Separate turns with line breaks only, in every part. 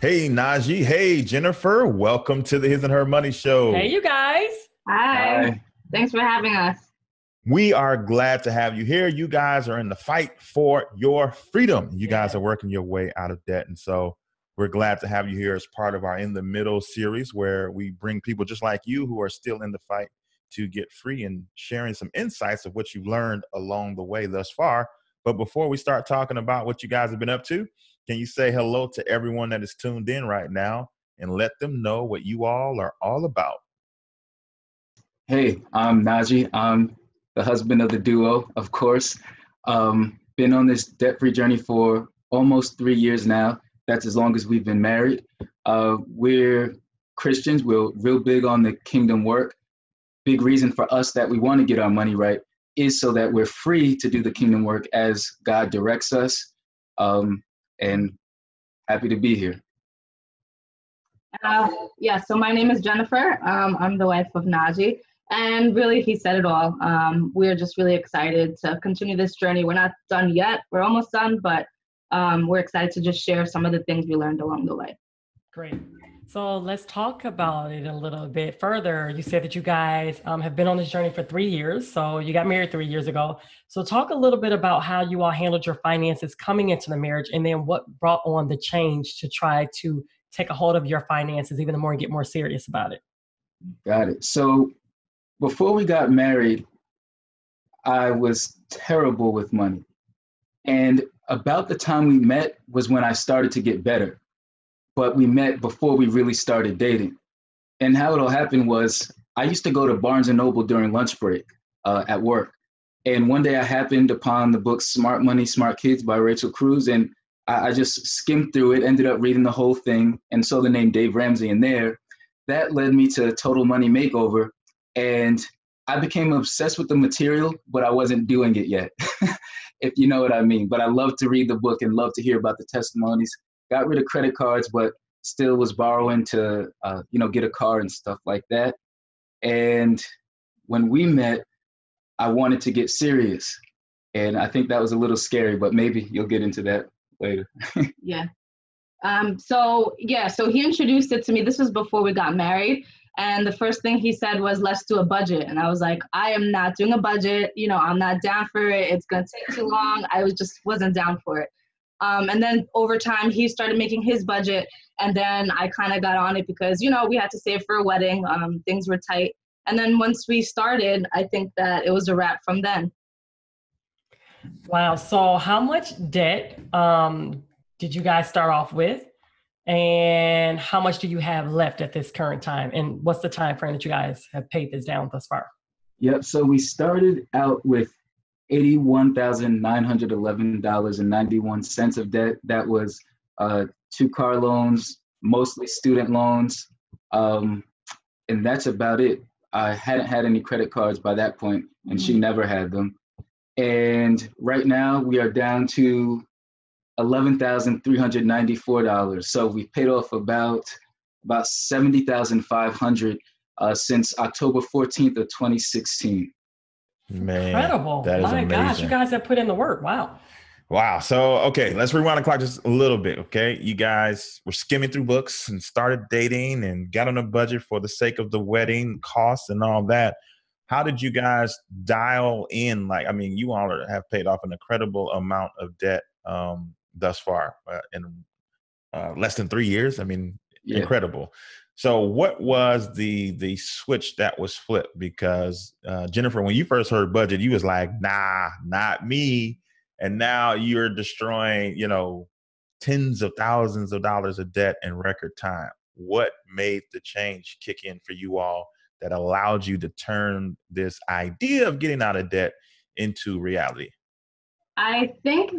Hey, Najee. Hey, Jennifer. Welcome to the His and Her Money
Hey,
Show.
you guys.
Hi.
Hi.
Thanks for having us.
We are glad to have you here. You guys are in the fight for your freedom. You guys
Yes.
are working your way out of debt. And so we're glad to have you here as part of our In the Middle series, where we bring people just like you who are still in the fight to get free and sharing some insights of what you've learned along the way thus far. But before we start talking about what you guys have been up to, can you say hello to everyone that is tuned in right now and let them know what you all are all about?
Hey, I'm Najee. I'm the husband of the duo, of course. Been on this debt-free journey for almost 3 years now. That's as long as we've been married. We're Christians. We're real big on the kingdom work. Big reason for us that we want to get our money right is so that we're free to do the kingdom work as God directs us. And happy to be here.
So my name is Jennifer. I'm the wife of Najee. And really, he said it all. We're just really excited to continue this journey. We're not done yet. We're almost done, but we're excited to just share some of the things we learned along the way.
Great. So let's talk about it a little bit further. You said that you guys have been on this journey for 3 years. So you got married 3 years ago. So talk a little bit about how you all handled your finances coming into the marriage, and then what brought on the change to try to take a hold of your finances even more and get more serious about it.
Got it. So before we got married, I was terrible with money. And about the time we met was when I started to get better. But we met before we really started dating. And how it all happened was I used to go to Barnes and Noble during lunch break at work. And one day I happened upon the book Smart Money, Smart Kids by Rachel Cruz. And I just skimmed through it, ended up reading the whole thing, and saw the name Dave Ramsey in there. That led me to Total Money Makeover. And I became obsessed with the material, but I wasn't doing it yet, if you know what I mean. But I love to read the book and love to hear about the testimonies. Got rid of credit cards, but still was borrowing to, get a car and stuff like that. And when we met, I wanted to get serious. And I think that was a little scary, but maybe you'll get into that later.
Yeah. So he introduced it to me. This was before we got married. And the first thing he said was, let's do a budget. And I was like, I am not doing a budget. I'm not down for it. It's going to take too long. Wasn't down for it. And then over time, he started making his budget. And then I kind of got on it because, we had to save for a wedding. Things were tight. And then once we started, I think that it was a wrap from then.
Wow. So how much debt did you guys start off with? And how much do you have left at this current time? And what's the time frame that you guys have paid this down thus far?
Yep. So we started out with $81,911.91 of debt. That was 2 car loans, mostly student loans. And that's about it. I hadn't had any credit cards by that point, and she never had them. And right now we are down to $11,394. So we paid off about $70,500 since October 14th of 2016.
Man,
incredible.
that is
My
amazing.
gosh, you guys have put in the work. Wow.
Wow. So, okay, let's rewind the clock just a little bit, okay? You guys were skimming through books and started dating and got on a budget for the sake of the wedding costs and all that. How did you guys dial in? You all have paid off an incredible amount of debt thus far in less than 3 years.
Yeah.
Incredible. So what was the switch that was flipped? Because Jennifer, when you first heard budget, you was like, nah, not me. And now you're destroying, tens of thousands of dollars of debt in record time. What made the change kick in for you all that allowed you to turn this idea of getting out of debt into reality?
I think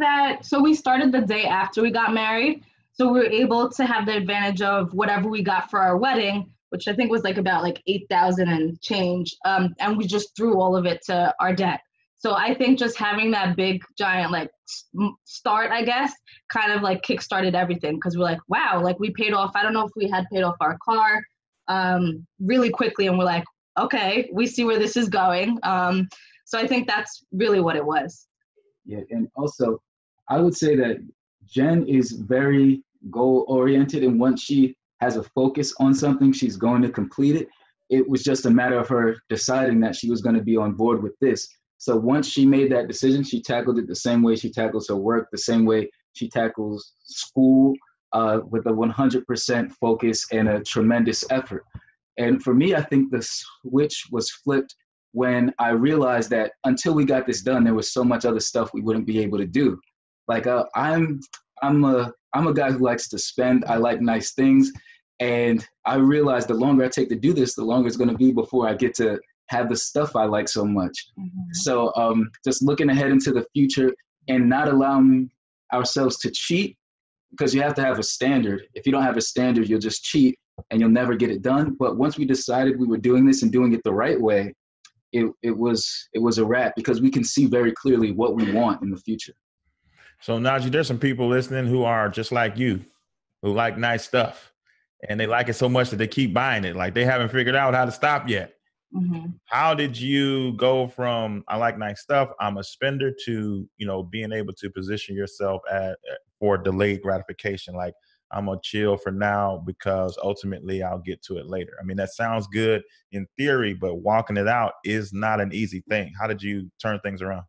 so we started the day after we got married. So we were able to have the advantage of whatever we got for our wedding, which I think was about 8,000 and change. And we just threw all of it to our debt. So I think just having that big giant start, I guess, kind of kickstarted everything, because we're wow, we paid off. I don't know if we had paid off our car really quickly, and we're like, okay, we see where this is going. So I think that's really what it was.
Yeah, and also I would say that Jen is very goal oriented. And once she has a focus on something, she's going to complete it. It was just a matter of her deciding that she was going to be on board with this. So once she made that decision, she tackled it the same way she tackles her work, the same way she tackles school, with a 100% focus and a tremendous effort. And for me, I think the switch was flipped when I realized that until we got this done, there was so much other stuff we wouldn't be able to do. Like I'm a guy who likes to spend. I like nice things, and I realized the longer I take to do this, the longer it's going to be before I get to have the stuff I like so much. Mm-hmm. So just looking ahead into the future and not allowing ourselves to cheat, because you have to have a standard. If you don't have a standard, you'll just cheat and you'll never get it done. But once we decided we were doing this and doing it the right way, it was a wrap, because we can see very clearly what we want in the future.
So Najee, there's some people listening who are just like you, who like nice stuff, and they like it so much that they keep buying it. Like they haven't figured out how to stop yet. Mm-hmm. How did you go from I like nice stuff, I'm a spender, to being able to position yourself for delayed gratification? Like, I'm gonna chill for now because ultimately I'll get to it later. I mean, that sounds good in theory, but walking it out is not an easy thing. How did you turn things around?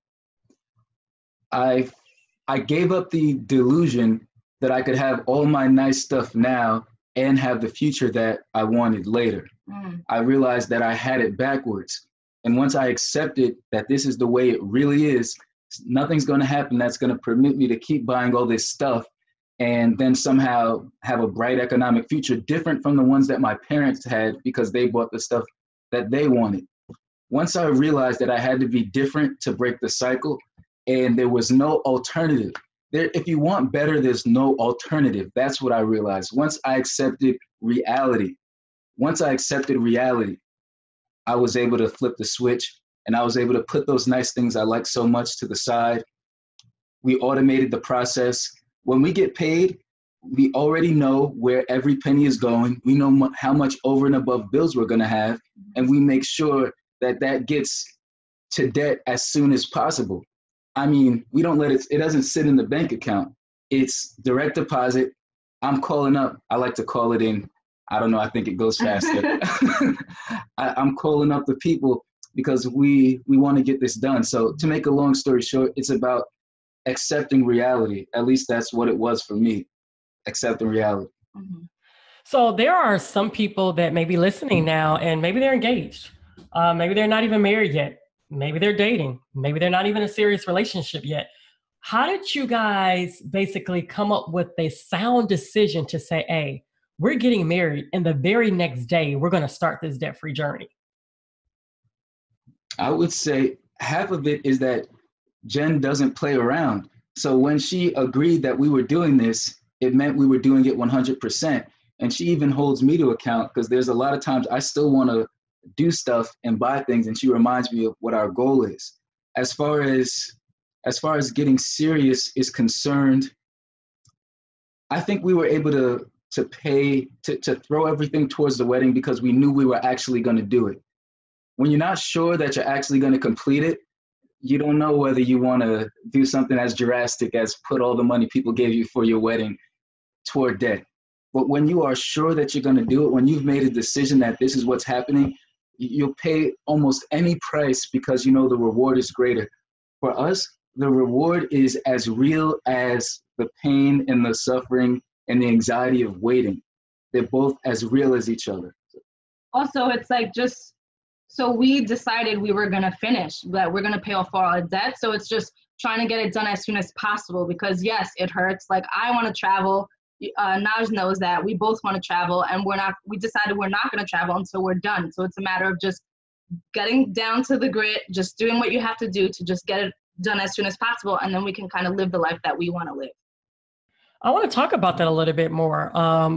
I gave up the delusion that I could have all my nice stuff now and have the future that I wanted later. I realized that I had it backwards. And once I accepted that this is the way it really is, nothing's going to happen that's going to permit me to keep buying all this stuff and then somehow have a bright economic future different from the ones that my parents had because they bought the stuff that they wanted. Once I realized that I had to be different to break the cycle, and there was no alternative. If you want better, there's no alternative. That's what I realized. Once I accepted reality, I was able to flip the switch, and I was able to put those nice things I like so much to the side. We automated the process. When we get paid, we already know where every penny is going. We know how much over and above bills we're going to have, and we make sure that that gets to debt as soon as possible. I mean, we don't let it doesn't sit in the bank account. It's direct deposit. I'm calling up. I like to call it in. I don't know. I think it goes faster. I'm calling up the people because we want to get this done. So to make a long story short, it's about accepting reality. At least that's what it was for me, accepting reality.
Mm-hmm. So there are some people that may be listening now and maybe they're engaged. Maybe they're not even married yet. Maybe they're dating. Maybe they're not even in a serious relationship yet. How did you guys basically come up with a sound decision to say, hey, we're getting married and the very next day we're going to start this debt-free journey?
I would say half of it is that Jen doesn't play around. So when she agreed that we were doing this, it meant we were doing it 100%. And she even holds me to account because there's a lot of times I still want to do stuff and buy things, and she reminds me of what our goal is. As far as getting serious is concerned, I think we were able to pay to throw everything towards the wedding because we knew we were actually going to do it. When you're not sure that you're actually going to complete it, you don't know whether you want to do something as drastic as put all the money people gave you for your wedding toward debt. But when you are sure that you're going to do it, when you've made a decision that this is what's happening, you'll pay almost any price because you know the reward is greater. For us, the reward is as real as the pain and the suffering and the anxiety of waiting. They're both as real as each other.
Also, it's like so we decided we were going to finish, that we're going to pay off all our debt. So it's just trying to get it done as soon as possible because yes, it hurts. Like I want to travel. Naj knows that we both want to travel, and we decided we're not going to travel until we're done. So it's a matter of just getting down to the grit, just doing what you have to do to just get it done as soon as possible. And then we can kind of live the life that we want to live.
I want to talk about that a little bit more.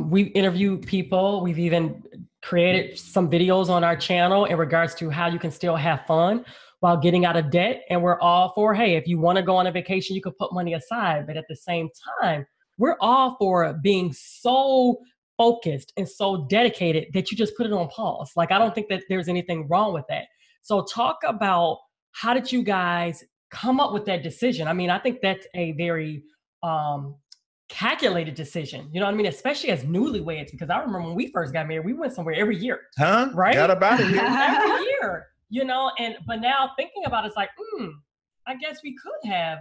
We've interviewed people. We've even created some videos on our channel in regards to how you can still have fun while getting out of debt. And we're all for, hey, if you want to go on a vacation, you could put money aside. But at the same time, we're all for being so focused and so dedicated that you just put it on pause. Like, I don't think that there's anything wrong with that. So talk about how did you guys come up with that decision? I mean, I think that's a very calculated decision. You know what I mean? Especially as newlyweds, because I remember when we first got married, we went somewhere every year.
Huh?
Right?
Got about it here.
Every year, you know, but now thinking about it, it's like, I guess we could have,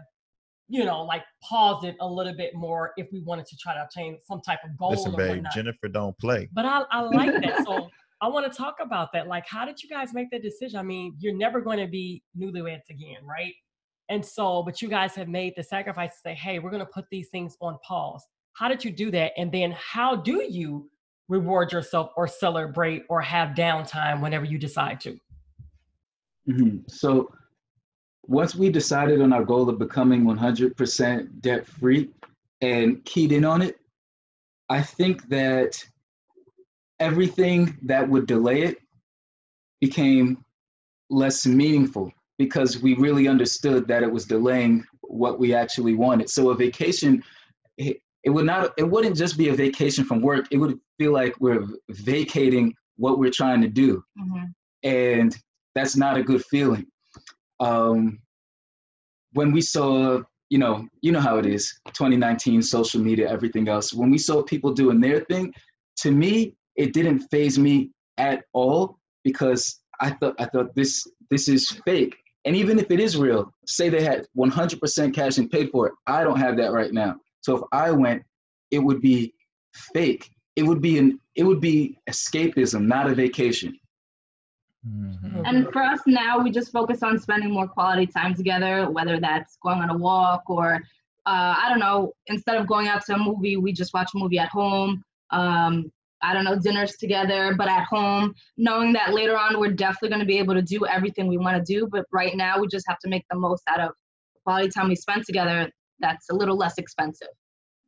you know, like paused it a little bit more if we wanted to try to obtain some type of goal.
Listen,
or
babe,
whatnot.
Jennifer don't play.
But I like that. So I want to talk about that. Like, how did you guys make that decision? I mean, you're never going to be newlyweds again, right? And so, but you guys have made the sacrifice to say, hey, we're going to put these things on pause. How did you do that? And then how do you reward yourself or celebrate or have downtime whenever you decide to?
So once we decided on our goal of becoming 100% debt free and keyed in on it, I think that everything that would delay it became less meaningful because we really understood that it was delaying what we actually wanted. So a vacation, it wouldn't just be a vacation from work. It would feel like we're vacating what we're trying to do. And that's not a good feeling. When we saw, you know how it is, 2019, social media, everything else. When we saw people doing their thing, to me, it didn't faze me at all because I thought this is fake. And even if it is real, say they had 100% cash and paid for it, I don't have that right now. So if I went, it would be fake. It would be escapism, not a vacation.
And for us now, we just focus on spending more quality time together, whether that's going on a walk or, I don't know, instead of going out to a movie, we just watch a movie at home. I don't know, dinners together, but at home, knowing that later on, we're definitely going to be able to do everything we want to do. But right now, we just have to make the most out of the quality time we spend together. That's a little less expensive.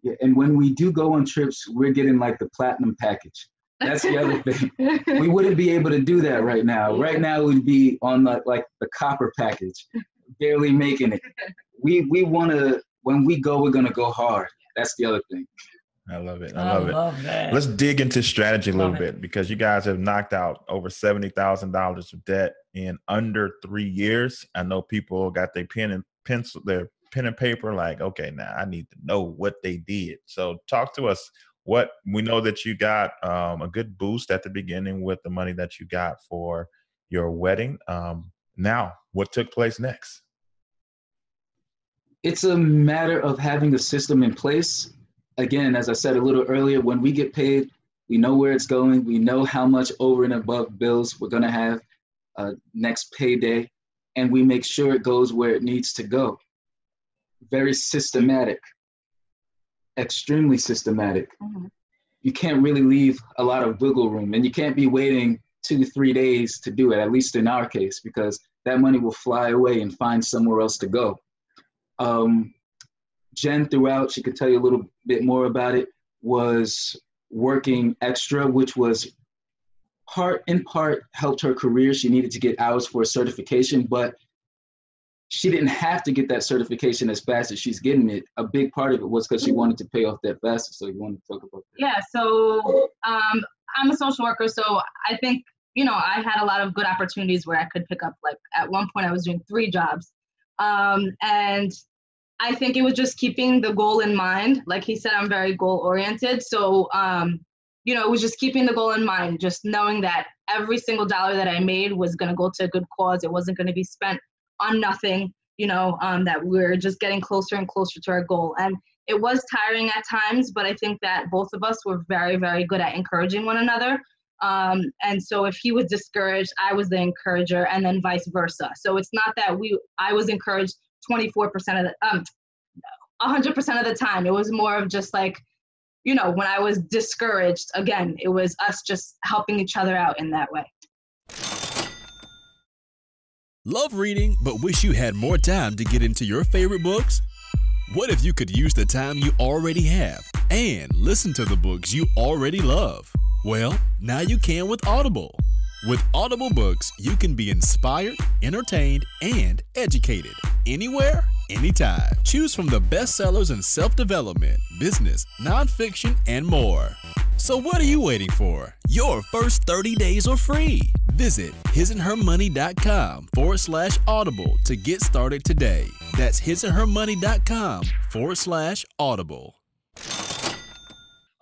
Yeah, and when we do go on trips, we're getting like the platinum package. That's the other thing. We wouldn't be able to do that right now. Right now, we'd be on the copper package, barely making it. We want to, when we go, we're going to go hard. That's the other thing.
I love it. I love it.
That.
Let's dig into strategy a little bit because you guys have knocked out over $70,000 of debt in under 3 years. I know people got their pen and paper like, okay, now I need to know what they did. So talk to us. We know that you got a good boost at the beginning with the money that you got for your wedding. Now, what took place next?
It's a matter of having a system in place. Again, as I said a little earlier, when we get paid, we know where it's going. We know how much over and above bills we're going to have next payday, and we make sure it goes where it needs to go. Very systematic, extremely systematic. You can't really leave a lot of wiggle room, and you can't be waiting 2-3 days to do it, at least in our case, because that money will fly away and find somewhere else to go. Jen, throughout, she could tell you a little bit more about it, was working extra, which was in part helped her career. She needed to get hours for a certification, but she didn't have to get that certification as fast as she's getting it. A big part of it was because she wanted to pay off that faster. So you want to talk about that?
Yeah, so I'm a social worker, so I think, I had a lot of good opportunities where I could pick up, like at one point I was doing 3 jobs. And I think it was just keeping the goal in mind. Like he said, I'm very goal oriented. So, it was just keeping the goal in mind, just knowing that every single dollar that I made was going to go to a good cause. It wasn't going to be spent on nothing, that we're just getting closer and closer to our goal. And it was tiring at times, but I think that both of us were very, very good at encouraging one another. And so if he was discouraged, I was the encourager, and then vice versa. So it's not that I was encouraged 24% of 100% of the time. It was more of just like, when I was discouraged, again, it was us just helping each other out in that way.
Love reading, but wish you had more time to get into your favorite books? What if you could use the time you already have and listen to the books you already love? Well, now you can with Audible. With Audible books, you can be inspired, entertained, and educated anywhere, anytime. Choose from the bestsellers in self-development, business, nonfiction, and more. So what are you waiting for? Your first 30 days are free. Visit hisandhermoney.com/audible to get started today. That's hisandhermoney.com/audible.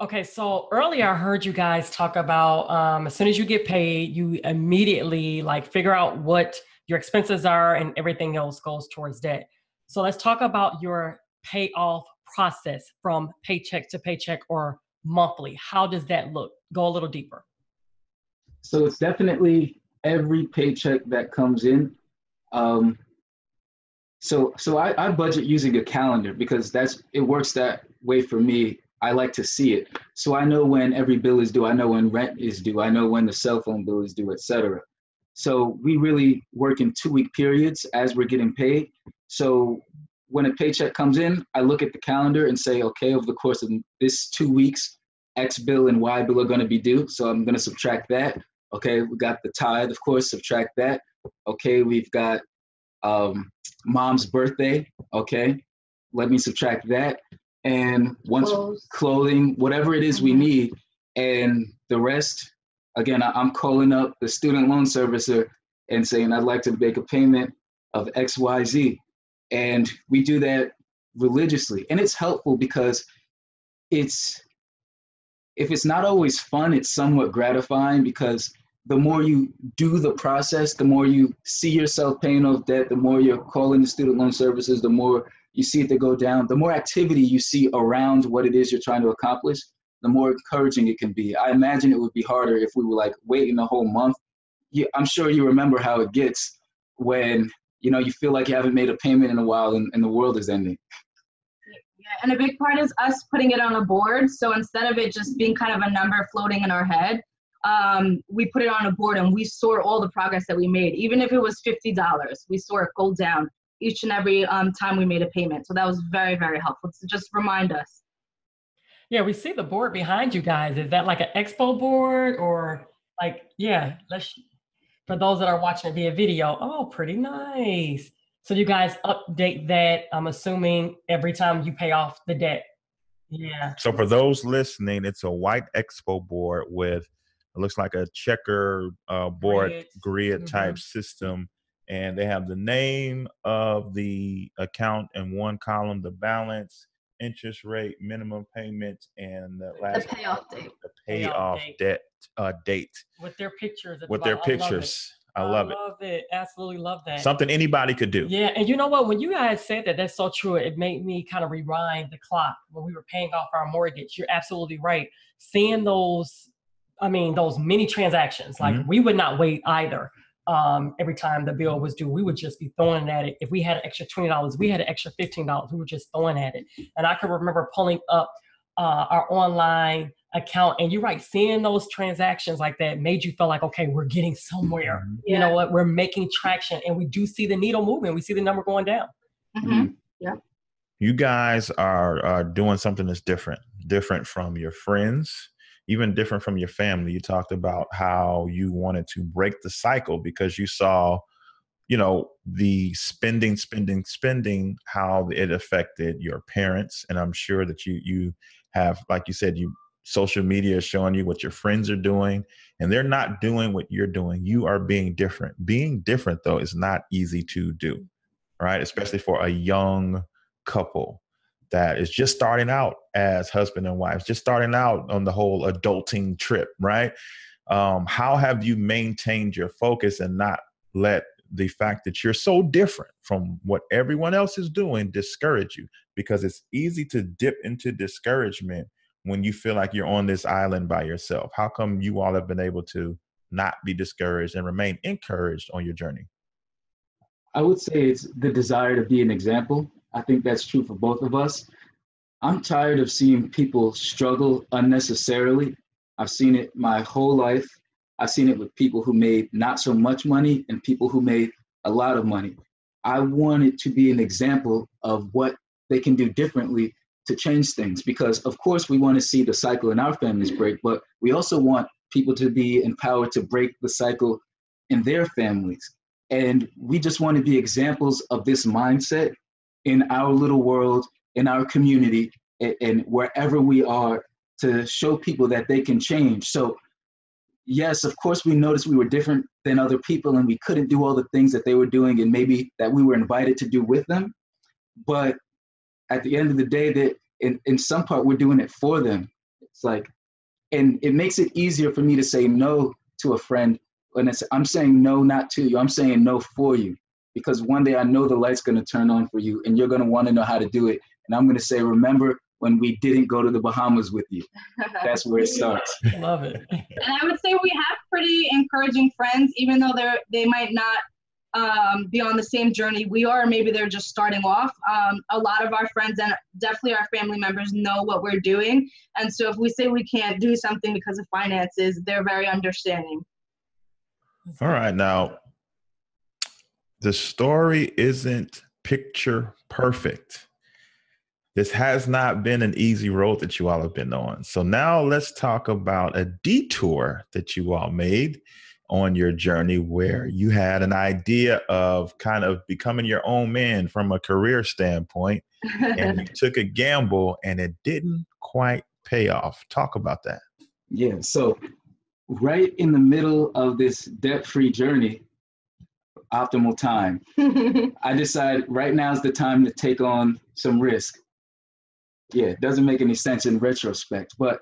Okay, so earlier I heard you guys talk about as soon as you get paid, you immediately like figure out what your expenses are and everything else goes towards debt. So let's talk about your payoff process from paycheck to paycheck or monthly. How does that look? Go a little deeper.
So it's definitely every paycheck that comes in. Um, so I budget using a calendar because it works that way for me. I like to see it. So I know when every bill is due, I know when rent is due, I know when the cell phone bill is due, etc. So we really work in 2-week periods as we're getting paid. So when a paycheck comes in, I look at the calendar and say, okay, over the course of this 2 weeks, X bill and Y bill are going to be due. So I'm going to subtract that. Okay, we got the tithe, of course, subtract that. Okay, we've got mom's birthday. Okay, let me subtract that. And once clothing, whatever it is we need, and the rest, again, I'm calling up the student loan servicer and saying, I'd like to make a payment of X, Y, Z. And we do that religiously. And it's helpful because if it's not always fun, it's somewhat gratifying because the more you do the process, the more you see yourself paying off debt, the more you're calling the student loan services, the more you see it to go down, the more activity you see around what it is you're trying to accomplish, the more encouraging it can be. I imagine it would be harder if we were like waiting a whole month. I'm sure you remember how it gets when, you feel like you haven't made a payment in a while and the world is ending.
Yeah, and a big part is us putting it on a board. So instead of it just being kind of a number floating in our head, we put it on a board and we sort all the progress that we made. Even if it was $50, we saw it go down each and every time we made a payment. So that was very, very helpful to just remind us.
Yeah, we see the board behind you guys. Is that like an expo board or like, yeah, for those that are watching it via video, oh, pretty nice. So you guys update that, I'm assuming, every time you pay off the debt. Yeah.
So for those listening, it's a white expo board with, it looks like a checker board grid type system. And they have the name of the account in one column, the balance, interest rate, minimum payments, and the
payoff date.
The payoff date.
With their pictures.
With their pictures. I love
it. Absolutely love that.
Something anybody could do.
Yeah. And you know what? When you guys said that, that's so true. It made me kind of rewind the clock when we were paying off our mortgage. You're absolutely right. Seeing those mini transactions, like we would not wait either. Every time the bill was due, we would just be throwing at it. If we had an extra $20, we had an extra $15, we were just throwing at it. And I can remember pulling up our online account, and you're right, seeing those transactions like that made you feel like, okay, we're getting somewhere. Yeah. You know what? We're making traction, and we do see the needle moving. We see the number going down.
Yeah.
You guys are doing something that's different from your friends, even different from your family. You talked about how you wanted to break the cycle because you saw, the spending, how it affected your parents. And I'm sure that you have, like you said, social media is showing you what your friends are doing, and they're not doing what you're doing. You are being different. Being different, though, is not easy to do, right? Especially for a young couple that is just starting out as husband and wife, just starting out on the whole adulting trip, right? How have you maintained your focus and not let the fact that you're so different from what everyone else is doing discourage you? Because it's easy to dip into discouragement when you feel like you're on this island by yourself. How come you all have been able to not be discouraged and remain encouraged on your journey?
I would say it's the desire to be an example. I think that's true for both of us. I'm tired of seeing people struggle unnecessarily. I've seen it my whole life. I've seen it with people who made not so much money and people who made a lot of money. I wanted to be an example of what they can do differently to change things, because of course we want to see the cycle in our families break, but we also want people to be empowered to break the cycle in their families. And we just want to be examples of this mindset in our little world, in our community, and wherever we are, to show people that they can change. So yes, of course, we noticed we were different than other people and we couldn't do all the things that they were doing and maybe that we were invited to do with them. But at the end of the day, that in some part, we're doing it for them, It's like, and it makes it easier for me to say no to a friend when I'm saying no, not to you, I'm saying no for you. Because one day I know the light's going to turn on for you and you're going to want to know how to do it. And I'm going to say, remember when we didn't go to the Bahamas with you? That's where it starts.
Love it.
And I would say we have pretty encouraging friends, even though they might not be on the same journey we are. Maybe they're just starting off. A lot of our friends and definitely our family members know what we're doing. And so if we say we can't do something because of finances, they're very understanding.
All right. Now, the story isn't picture perfect. This has not been an easy road that you all have been on. So now let's talk about a detour that you all made on your journey where you had an idea of kind of becoming your own man from a career standpoint, and you took a gamble and it didn't quite pay off. Talk about that.
Yeah. So right in the middle of this debt-free journey, optimal time, I decided right now is the time to take on some risk. Yeah, it doesn't make any sense in retrospect, but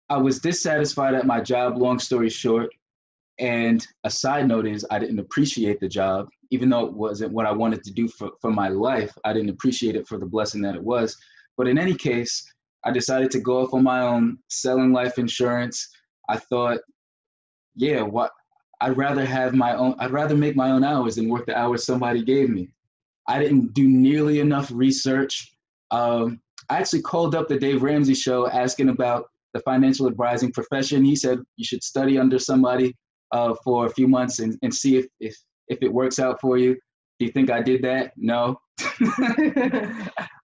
I was dissatisfied at my job, long story short. And a side note is I didn't appreciate the job, even though it wasn't what I wanted to do for my life. I didn't appreciate it for the blessing that it was. But in any case, I decided to go off on my own, selling life insurance. I thought, yeah, I'd rather make my own hours than work the hours somebody gave me. I didn't do nearly enough research. I actually called up the Dave Ramsey show asking about the financial advising profession. He said you should study under somebody for a few months and see if it works out for you. Do you think I did that? No.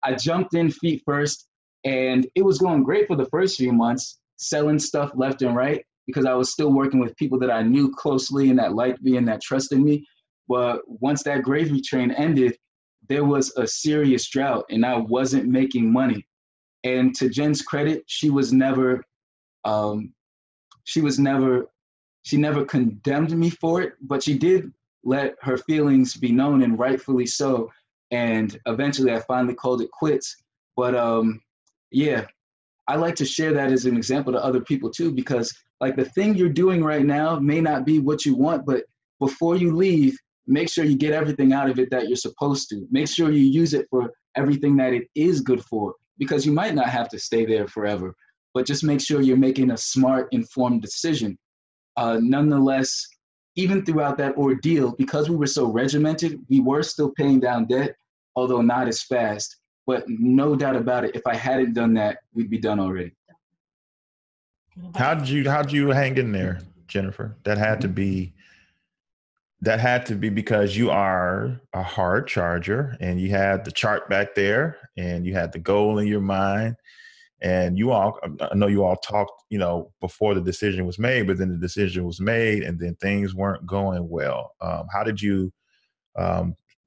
I jumped in feet first, and it was going great for the first few months, selling stuff left and right, because I was still working with people that I knew closely and that liked me and that trusted me. But once that gravy train ended, there was a serious drought and I wasn't making money. And to Jen's credit, she never condemned me for it, but she did let her feelings be known, and rightfully so. And eventually I finally called it quits. But yeah, I like to share that as an example to other people too, because like the thing you're doing right now may not be what you want, but before you leave, make sure you get everything out of it that you're supposed to. Make sure you use it for everything that it is good for, because you might not have to stay there forever, but just make sure you're making a smart, informed decision. Nonetheless, even throughout that ordeal, because we were so regimented, we were still paying down debt, although not as fast. But no doubt about it, if I hadn't done that, we'd be done already.
How'd you hang in there, Jennifer? That had to be because you are a hard charger and you had the chart back there and you had the goal in your mind. And I know you all talked, before the decision was made, but then the decision was made and then things weren't going well. How did you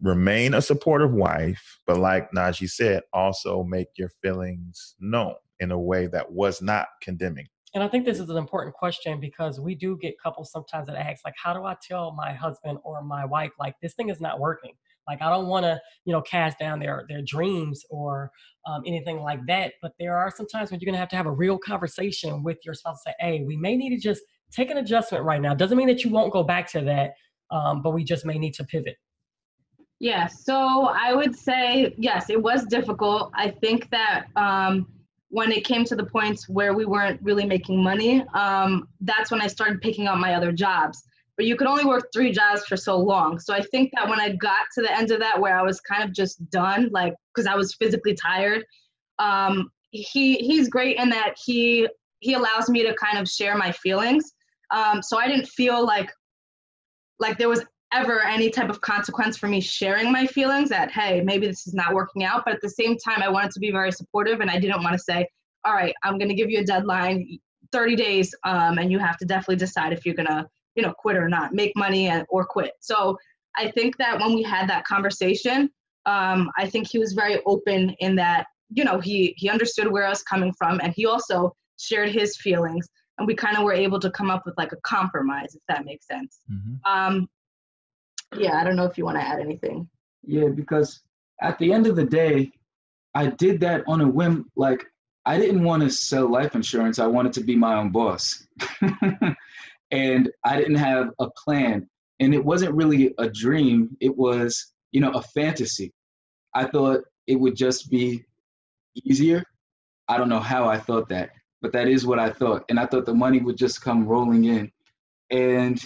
remain a supportive wife, but like Najee said, also make your feelings known in a way that was not condemning?
And I think this is an important question because we do get couples sometimes that ask, like, how do I tell my husband or my wife, like, this thing is not working? Like, I don't want to, cast down their dreams or anything like that. But there are some times when you're going to have a real conversation with your spouse. Say, hey, we may need to just take an adjustment right now. Doesn't mean that you won't go back to that, but we just may need to pivot.
Yeah, so I would say, yes, it was difficult. I think that when it came to the points where we weren't really making money, that's when I started picking up my other jobs. But you could only work 3 jobs for so long. So I think that when I got to the end of that, where I was kind of just done, like, because I was physically tired, he's great in that he allows me to kind of share my feelings. So I didn't feel like there was ever any type of consequence for me sharing my feelings that, hey, maybe this is not working out. But at the same time, I wanted to be very supportive, and I didn't want to say, all right, I'm going to give you a deadline, 30 days, and you have to definitely decide if you're going to, quit or not, make money or quit. So I think that when we had that conversation, I think he was very open in that, he understood where I was coming from, and he also shared his feelings, and we kind of were able to come up with like a compromise, if that makes sense. Mm-hmm. Yeah, I don't know if you want to add anything.
Yeah, because at the end of the day, I did that on a whim. Like, I didn't want to sell life insurance. I wanted to be my own boss. And I didn't have a plan. And it wasn't really a dream. It was, a fantasy. I thought it would just be easier. I don't know how I thought that, but that is what I thought. And I thought the money would just come rolling in. And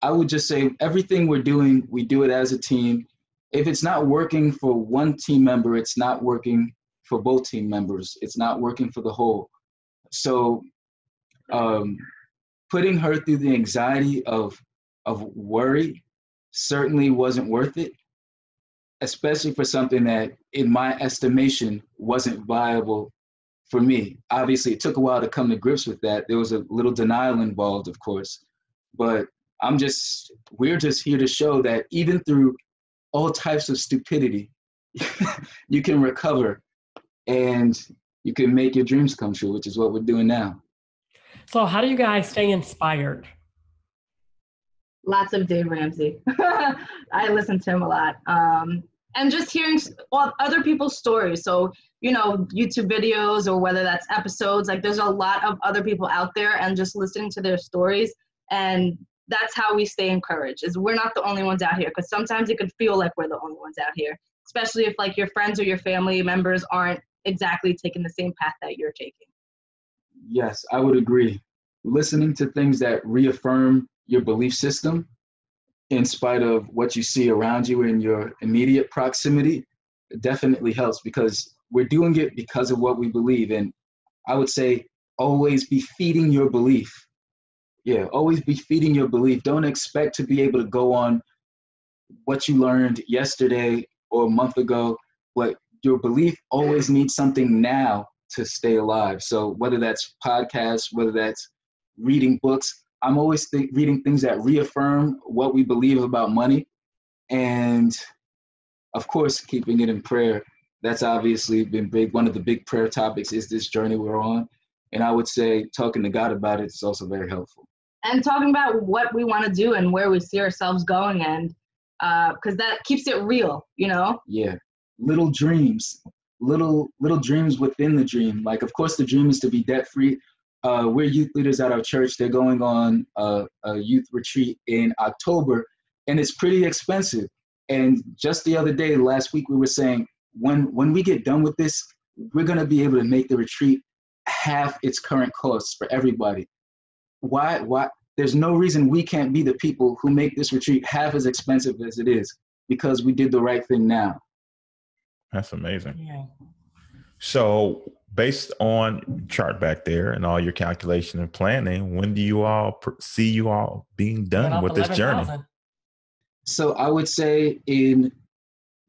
I would just say everything we're doing, we do it as a team. If it's not working for one team member, it's not working for both team members. It's not working for the whole. So putting her through the anxiety of worry certainly wasn't worth it, especially for something that, in my estimation, wasn't viable for me. Obviously, it took a while to come to grips with that. There was a little denial involved, of course, but we're just here to show that even through all types of stupidity, you can recover and you can make your dreams come true, which is what we're doing now.
So how do you guys stay inspired?
Lots of Dave Ramsey. I listen to him a lot. And just hearing other people's stories. So, YouTube videos, or whether that's episodes, like there's a lot of other people out there, and just listening to their stories. And that's how we stay encouraged, is we're not the only ones out here. Because sometimes it could feel like we're the only ones out here, especially if like your friends or your family members aren't exactly taking the same path that you're taking.
Yes, I would agree. Listening to things that reaffirm your belief system in spite of what you see around you in your immediate proximity definitely helps, because we're doing it because of what we believe. And I would say always be feeding your belief. Yeah, always be feeding your belief. Don't expect to be able to go on what you learned yesterday or a month ago, but your belief always needs something now to stay alive. So whether that's podcasts, whether that's reading books, I'm always reading things that reaffirm what we believe about money. And of course, keeping it in prayer. That's obviously been big. One of the big prayer topics is this journey we're on. And I would say talking to God about it is also very helpful.
And talking about what we want to do and where we see ourselves going, and because that keeps it real,
Yeah, little dreams within the dream. Like, of course, the dream is to be debt free. We're youth leaders at our church. They're going on a youth retreat in October, and it's pretty expensive. And just the other day, last week, we were saying, when we get done with this, we're going to be able to make the retreat half its current costs for everybody. Why? There's no reason we can't be the people who make this retreat half as expensive as it is, because we did the right thing now.
That's amazing.
Yeah.
So based on chart back there and all your calculation and planning, when do you all see you all being done with this journey?
So I would say in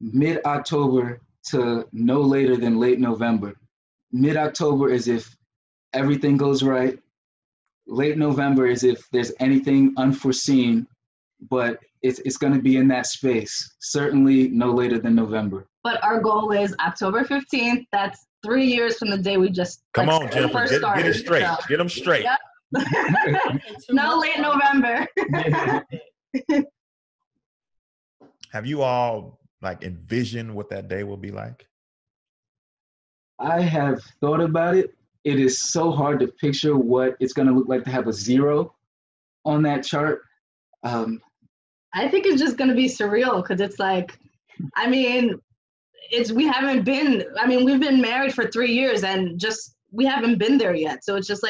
mid-October to no later than late November. Mid-October is if everything goes right. Late November is if there's anything unforeseen, but it's going to be in that space. Certainly no later than November.
But our goal is October 15th. That's 3 years from the day we just
Come on, Jennifer, get it straight. So. Get them straight.
Yep. No late November.
Have you all envisioned what that day will be like?
I have thought about it. It is so hard to picture what it's going to look like to have a 0 on that chart.
I think it's just going to be surreal, because it's we've been married for 3 years and just, we haven't been there yet. So it's just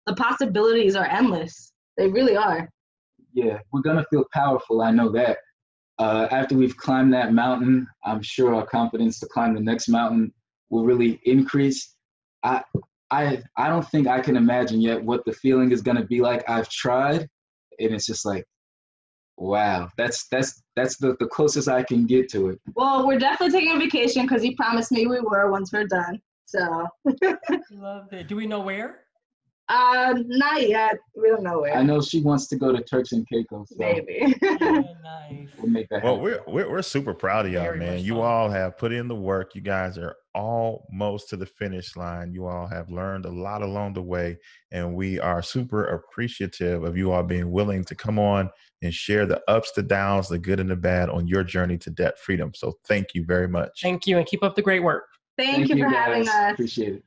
the possibilities are endless. They really are.
Yeah, we're going to feel powerful. I know that. After we've climbed that mountain, I'm sure our confidence to climb the next mountain will really increase. I don't think I can imagine yet what the feeling is going to be like. I've tried, and it's just wow, that's the closest I can get to it.
Well, we're definitely taking a vacation, because he promised me we were once we're done. So.
Love it. Do we know where?
Not yet. We don't know where.
I know she wants to go to Turks and Caicos. So
maybe.
Yeah, nice.
We'll make that happen.
Well, we're super proud of y'all,
Very
man.
much
You
so.
all have put in the work. You guys are almost to the finish line. You all have learned a lot along the way, and we are super appreciative of you all being willing to come on and share the ups, the downs, the good and the bad on your journey to debt freedom. So thank you very much.
Thank you, and keep up the great work.
Thank you for having us.
Appreciate it.